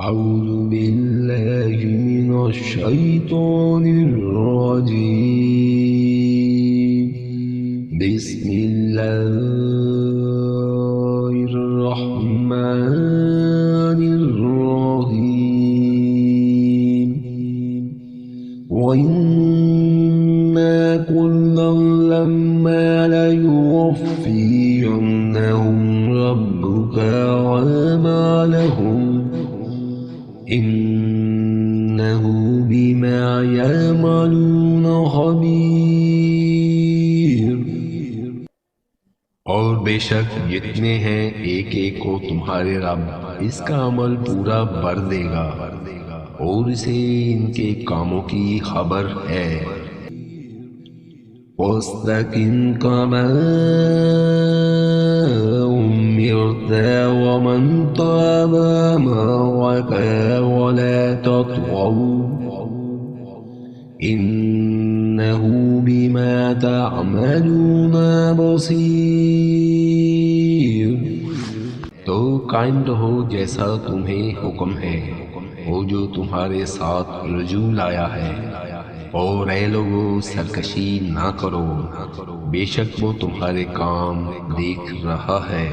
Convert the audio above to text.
أعوذ بالله من الشيطان الرجيم. بسم الله الرحمن الرحيم. وإنا كلا لما ليوفينهم ربك أعمالهم إنه بما يعملون خبير۔ اور بے شک جتنے ہیں ایک ایک کو تمہارے رب اس کا عمل پورا بھر دے گا اور اسے ان کے کاموں کی خبر ہے۔ وَاسْتَقِمْ كَمَا أُمِرْتَ وَمَنْ تَابَ مَعَكَ وَلَا تَطْغَوْا إِنَّهُ بِمَا تَعْمَلُونَ بَصِيرٌ۔ تو قائم رہو جیسا تمہیں حکم ہے، وہ جو تمہارے ساتھ رجوع لایا ہے، اور اے لوگو سرکشی نہ کرو، بے شک وہ تمہارے کام دیکھ رہا ہے۔